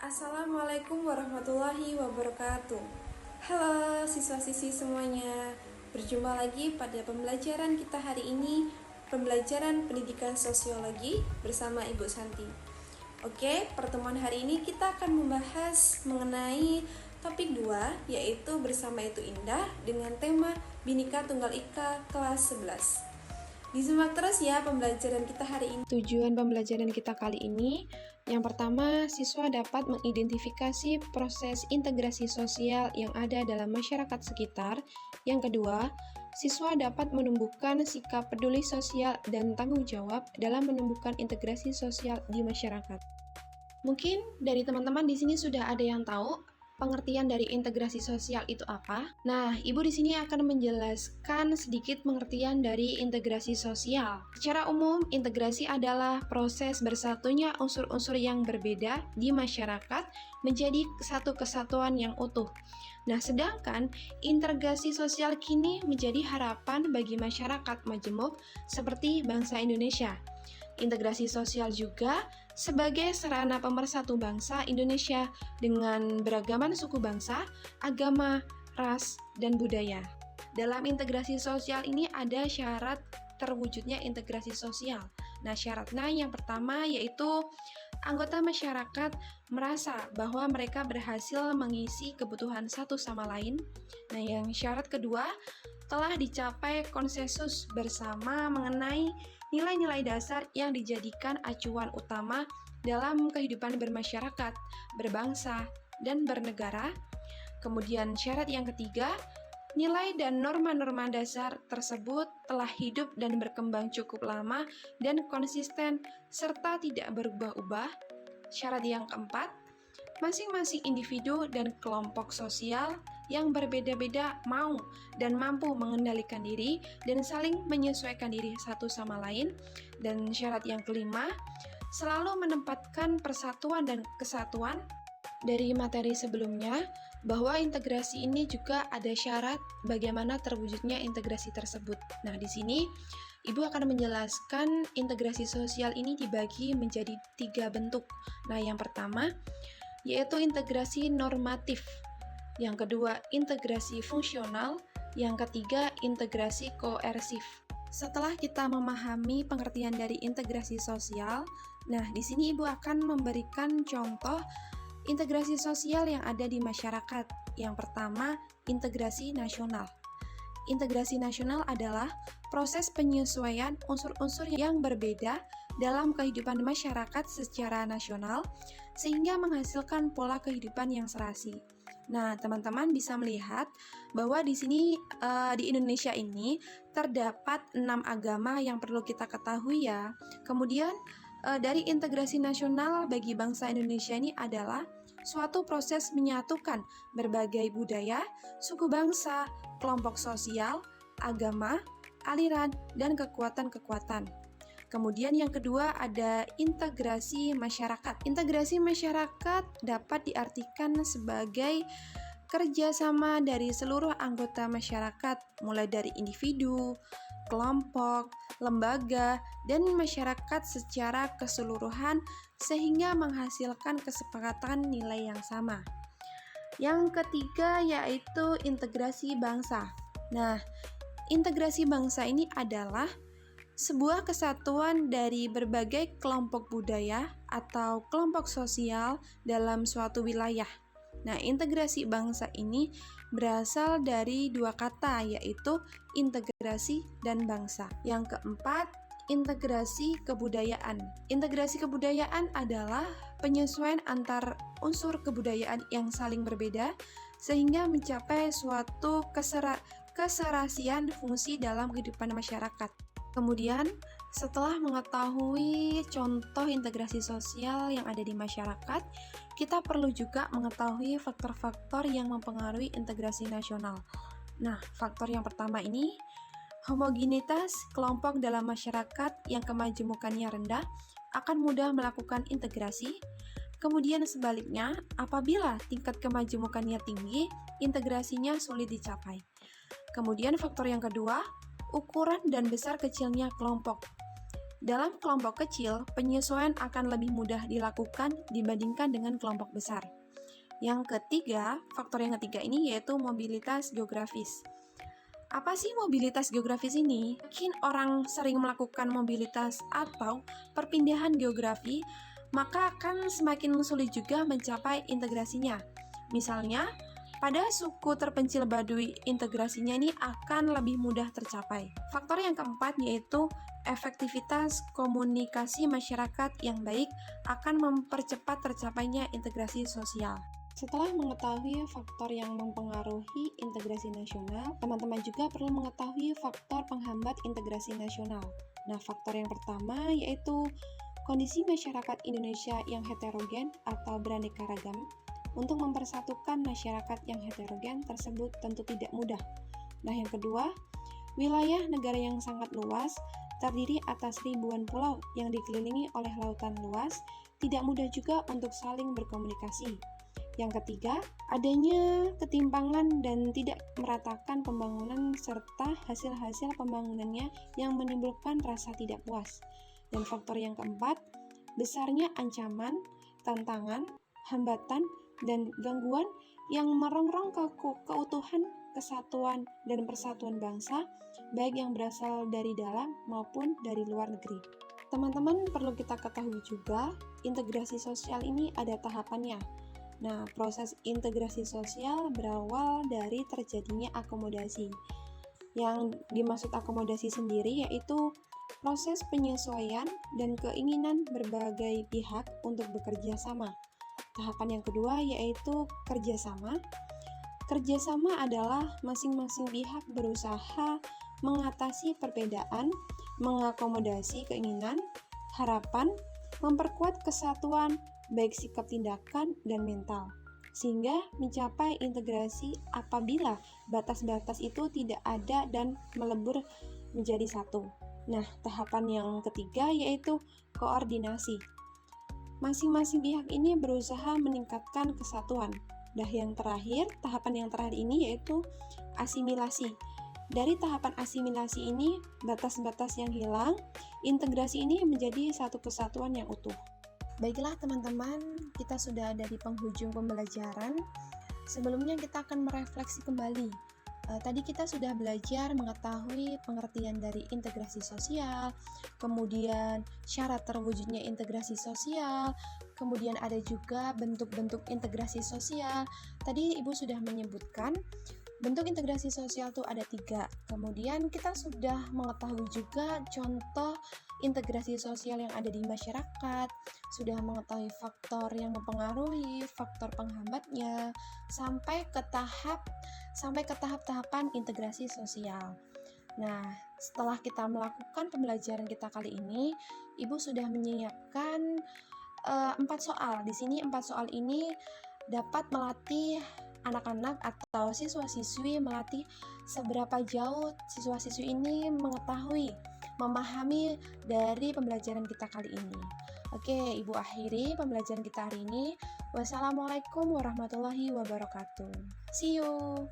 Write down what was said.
Assalamualaikum warahmatullahi wabarakatuh. Halo siswa-siswi semuanya. Berjumpa lagi pada pembelajaran kita hari ini, pembelajaran pendidikan sosiologi bersama Ibu Santi. Oke, pertemuan hari ini kita akan membahas mengenai topik 2, yaitu Bersama Itu Indah dengan tema Bhinneka Tunggal Ika kelas 11. Disimak terus ya pembelajaran kita hari ini. Tujuan pembelajaran kita kali ini, yang pertama, siswa dapat mengidentifikasi proses integrasi sosial yang ada dalam masyarakat sekitar. Yang kedua, siswa dapat menumbuhkan sikap peduli sosial dan tanggung jawab dalam menumbuhkan integrasi sosial di masyarakat. Mungkin dari teman-teman di sini sudah ada yang tahu pengertian dari integrasi sosial itu apa? Nah, Ibu di sini akan menjelaskan sedikit pengertian dari integrasi sosial. Secara umum, integrasi adalah proses bersatunya unsur-unsur yang berbeda di masyarakat menjadi satu kesatuan yang utuh. Nah, sedangkan integrasi sosial kini menjadi harapan bagi masyarakat majemuk seperti bangsa Indonesia. Integrasi sosial juga sebagai sarana pemersatu bangsa Indonesia dengan beragaman suku bangsa, agama, ras, dan budaya. Dalam integrasi sosial ini ada syarat terwujudnya integrasi sosial. Nah, syaratnya yang pertama yaitu anggota masyarakat merasa bahwa mereka berhasil mengisi kebutuhan satu sama lain. Nah, yang syarat kedua telah dicapai konsensus bersama mengenai nilai-nilai dasar yang dijadikan acuan utama dalam kehidupan bermasyarakat, berbangsa, dan bernegara. Kemudian syarat yang ketiga, nilai dan norma-norma dasar tersebut telah hidup dan berkembang cukup lama dan konsisten serta tidak berubah-ubah. Syarat yang keempat, masing-masing individu dan kelompok sosial yang berbeda-beda mau dan mampu mengendalikan diri dan saling menyesuaikan diri satu sama lain. Dan syarat yang kelima, selalu menempatkan persatuan dan kesatuan. Dari materi sebelumnya, bahwa integrasi ini juga ada syarat bagaimana terwujudnya integrasi tersebut. Nah, di sini Ibu akan menjelaskan integrasi sosial ini dibagi menjadi 3 bentuk. Nah, yang pertama yaitu integrasi normatif, yang kedua integrasi fungsional, yang ketiga integrasi koersif. Setelah kita memahami pengertian dari integrasi sosial, nah di sini Ibu akan memberikan contoh integrasi sosial yang ada di masyarakat. Yang pertama, integrasi nasional. Integrasi nasional adalah proses penyesuaian unsur-unsur yang berbeda dalam kehidupan masyarakat secara nasional sehingga menghasilkan pola kehidupan yang serasi. Nah, teman-teman bisa melihat bahwa di sini di Indonesia ini terdapat 6 agama yang perlu kita ketahui ya. Kemudian dari integrasi nasional bagi bangsa Indonesia ini adalah suatu proses menyatukan berbagai budaya, suku bangsa, kelompok sosial, agama, aliran, dan kekuatan-kekuatan. Kemudian yang kedua ada integrasi masyarakat. Integrasi masyarakat dapat diartikan sebagai kerjasama dari seluruh anggota masyarakat, mulai dari individu, kelompok, lembaga, dan masyarakat secara keseluruhan sehingga menghasilkan kesepakatan nilai yang sama. Yang ketiga yaitu integrasi bangsa. Nah, integrasi bangsa ini adalah sebuah kesatuan dari berbagai kelompok budaya atau kelompok sosial dalam suatu wilayah. Nah, integrasi bangsa ini berasal dari 2 kata, yaitu integrasi dan bangsa. Yang keempat, integrasi kebudayaan. Integrasi kebudayaan adalah penyesuaian antar unsur kebudayaan yang saling berbeda sehingga mencapai suatu keserasian fungsi dalam kehidupan masyarakat. Kemudian, setelah mengetahui contoh integrasi sosial yang ada di masyarakat, kita perlu juga mengetahui faktor-faktor yang mempengaruhi integrasi nasional. Nah, faktor yang pertama ini, homogenitas kelompok dalam masyarakat yang kemajemukannya rendah akan mudah melakukan integrasi. Kemudian sebaliknya, apabila tingkat kemajemukannya tinggi, integrasinya sulit dicapai. Kemudian faktor yang kedua, ukuran dan besar kecilnya kelompok. Dalam kelompok kecil, penyesuaian akan lebih mudah dilakukan dibandingkan dengan kelompok besar. Yang ketiga, faktor yang ketiga ini yaitu mobilitas geografis. Apa sih mobilitas geografis ini? Mungkin orang sering melakukan mobilitas atau perpindahan geografi, maka akan semakin sulit juga mencapai integrasinya. Misalnya, pada suku terpencil Baduy, integrasinya ini akan lebih mudah tercapai. Faktor yang keempat yaitu efektivitas komunikasi masyarakat yang baik akan mempercepat tercapainya integrasi sosial. Setelah mengetahui faktor yang mempengaruhi integrasi nasional, teman-teman juga perlu mengetahui faktor penghambat integrasi nasional. Nah, faktor yang pertama yaitu kondisi masyarakat Indonesia yang heterogen atau beraneka ragam. Untuk mempersatukan masyarakat yang heterogen tersebut tentu tidak mudah. Nah, yang kedua, wilayah negara yang sangat luas, terdiri atas ribuan pulau yang dikelilingi oleh lautan luas, tidak mudah juga untuk saling berkomunikasi. Yang ketiga, adanya ketimpangan dan tidak meratakan pembangunan serta hasil-hasil pembangunannya yang menimbulkan rasa tidak puas. Dan faktor yang keempat, besarnya ancaman, tantangan, hambatan, dan gangguan yang merongrong keutuhan, kesatuan, dan persatuan bangsa, baik yang berasal dari dalam maupun dari luar negeri. Teman-teman perlu kita ketahui juga, integrasi sosial ini ada tahapannya. Nah, proses integrasi sosial berawal dari terjadinya akomodasi. Yang dimaksud akomodasi sendiri yaitu proses penyesuaian dan keinginan berbagai pihak untuk bekerja sama. Tahapan yang kedua yaitu kerjasama. Kerjasama adalah masing-masing pihak berusaha mengatasi perbedaan, mengakomodasi keinginan, harapan, memperkuat kesatuan, baik sikap tindakan dan mental, sehingga mencapai integrasi apabila batas-batas itu tidak ada dan melebur menjadi satu. Nah, tahapan yang ketiga yaitu koordinasi. Masing-masing pihak ini berusaha meningkatkan kesatuan. Nah, yang terakhir, tahapan yang terakhir ini yaitu asimilasi. Dari tahapan asimilasi ini, batas-batas yang hilang, integrasi ini menjadi satu kesatuan yang utuh. Baiklah teman-teman, kita sudah ada di penghujung pembelajaran. Sebelumnya kita akan merefleksi kembali. Tadi kita sudah belajar mengetahui pengertian dari integrasi sosial, kemudian syarat terwujudnya integrasi sosial, kemudian ada juga bentuk-bentuk integrasi sosial. Tadi Ibu sudah menyebutkan bentuk integrasi sosial itu ada 3. Kemudian kita sudah mengetahui juga contoh integrasi sosial yang ada di masyarakat, sudah mengetahui faktor yang mempengaruhi, faktor penghambatnya, sampai ke tahap-tahapan integrasi sosial. Nah, setelah kita melakukan pembelajaran kita kali ini, Ibu sudah menyiapkan 4 soal. Di sini 4 soal ini dapat melatih anak-anak atau siswa-siswi melatih seberapa jauh siswa-siswi ini mengetahui, memahami dari pembelajaran kita kali ini. Oke, Ibu akhiri pembelajaran kita hari ini. Wassalamualaikum warahmatullahi wabarakatuh. See you.